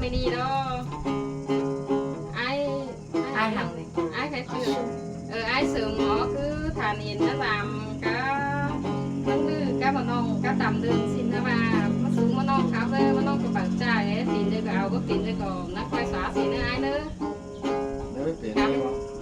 ไม่ดีดอกไอ้ทางเลย ไอ้ใครชื่อไอ้sườn ngõ cứ thà niên nó làm cá giống như cá mà non cá tầm đường xin nó mà nó xuống mà non khá về mà non cái bản trai ấy thì đây vào có tiền đây còn nó quay xóa thì nó ai nữa nếu tiền đi không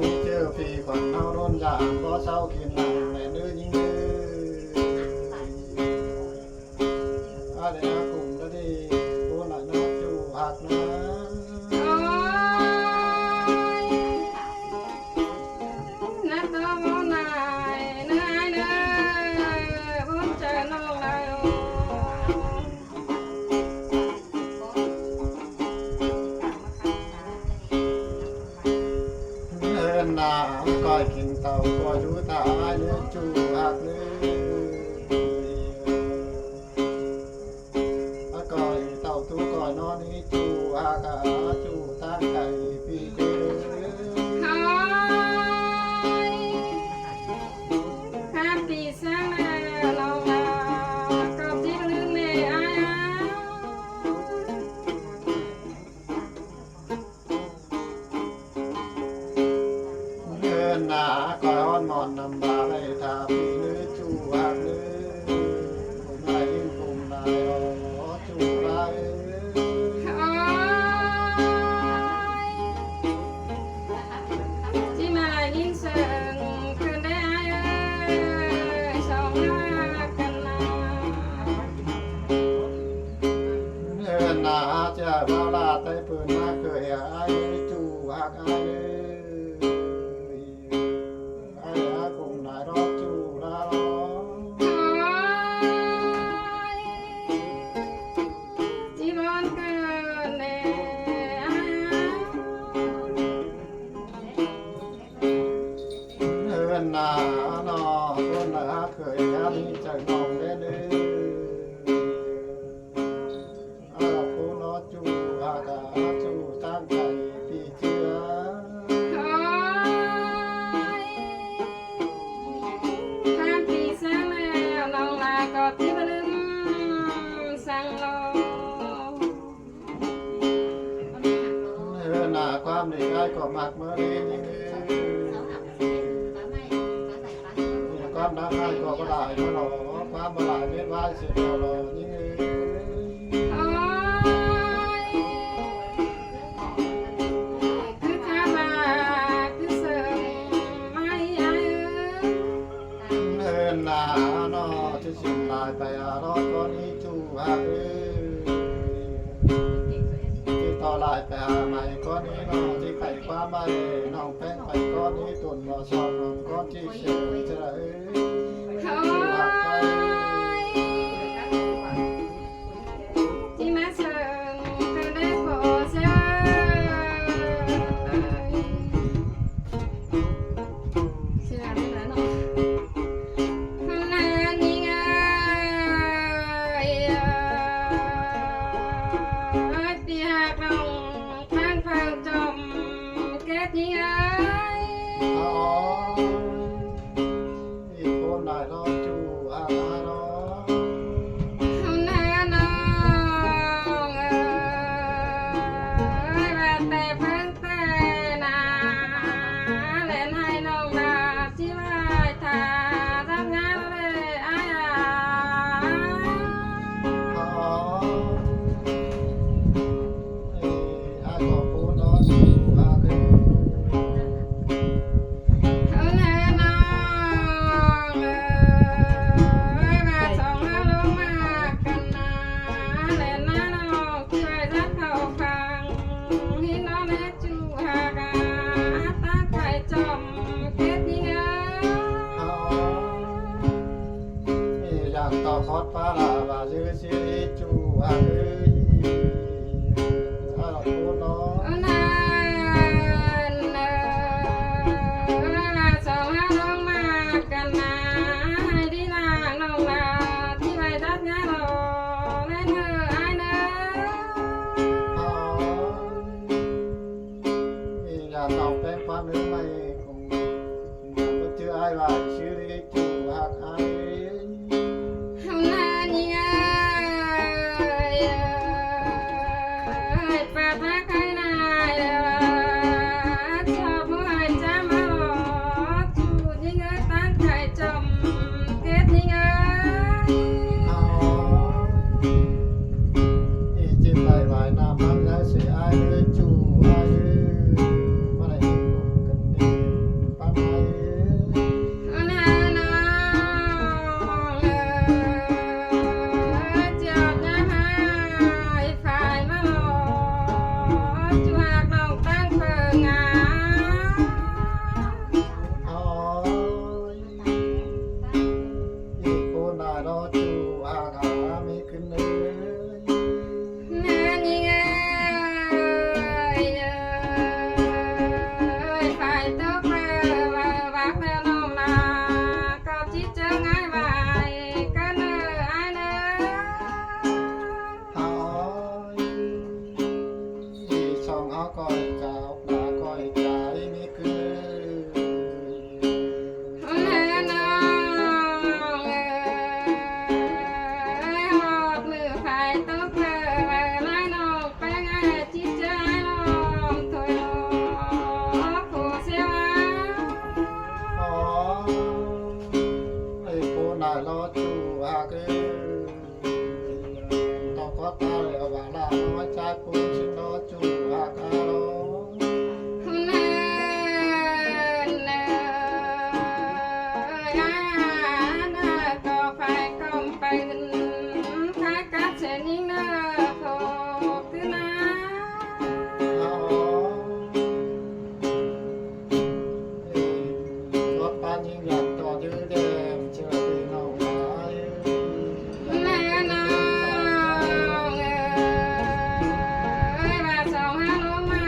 มีเจอปีก่อนเอาโดนยามก็เศร้ากินหลังแม่เนื้อยิ่ง ดีใจน้องเด้อเด้อผู้น้อจูหากาจูตั้งใจพี่เชื่อ โอ้ยทางปีแสงแล้วน้องลาก็ที่บ่ลืมสั่งรอ หน้าความดีไอ้ก็มักเมื่อนี้นี่ความรักไอ้ก็บ่ได้มาหรอความบ่ได้เม็ดไว้เสียแล้วหรอนี่ โอ้ยคือข้ามาคือเสริมไม่ไอ้เอ้ย หน้าเนาะที่สิตายไปรอดก็นี้จูหาที่ต่อลายไปหาใหม่ก็นี้เนาะที่ไข่ความไม่น้องแป้งไปก็นี้ตุ่นบ่ชอบน้องก็ที่เสียจะได้ โอ้ยที่มาเสริมก็ได้โปรดเสริมเสียได้แล้วเนาะ อ๋ออีกคนได้รอจูหาเนาะ อ๋อไอ้ก็พูดเนาะจูหาคือ อยากต่อคอดปลาลาบาซื้อซีรีจูอาคือถ้าเราพูดเนาะอ๋ออยากต่อแป้งความหรือไม่คงก็เจอไอ้ว่าซีรีจูหักไอ้ อ๋อจิตใจวายน้ำมันแล้วเสียไอ้เลยจูไอ้มาได้กันดีปั้นไอ้ อ๋ออีกคนได้รอจูอาหามีขึ้นเลย อ๋ออีช่องเขาก็จะออกหน้าก็ใจมีขึ้นเลยอ๋ออีกคนได้รอจูอาคือต้องก็ตาเลยเอาว่าละน้อยใจปูชินรอจูอาคาโล อ๋อรถปานยิ่งใหญ่ต่อยืดแดงเชื่อตีน้องไม้ สองห้าลงมา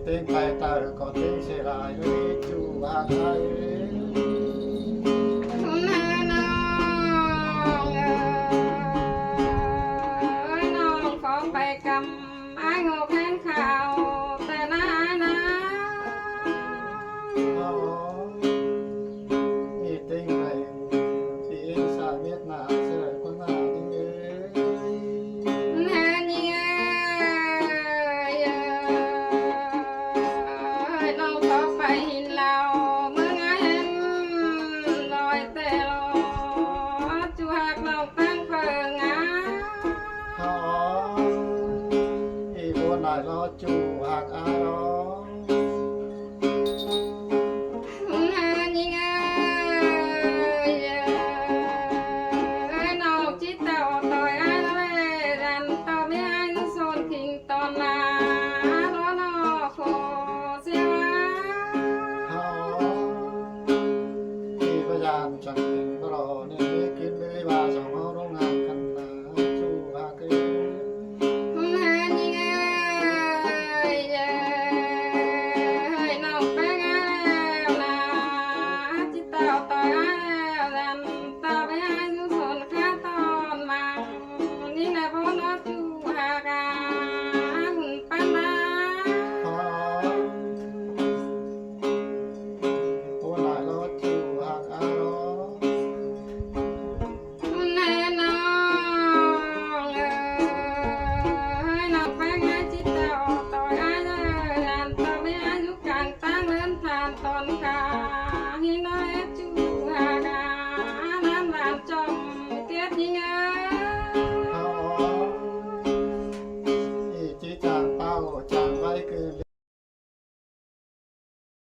tiếng tay ta có tiếng xe lại chú ai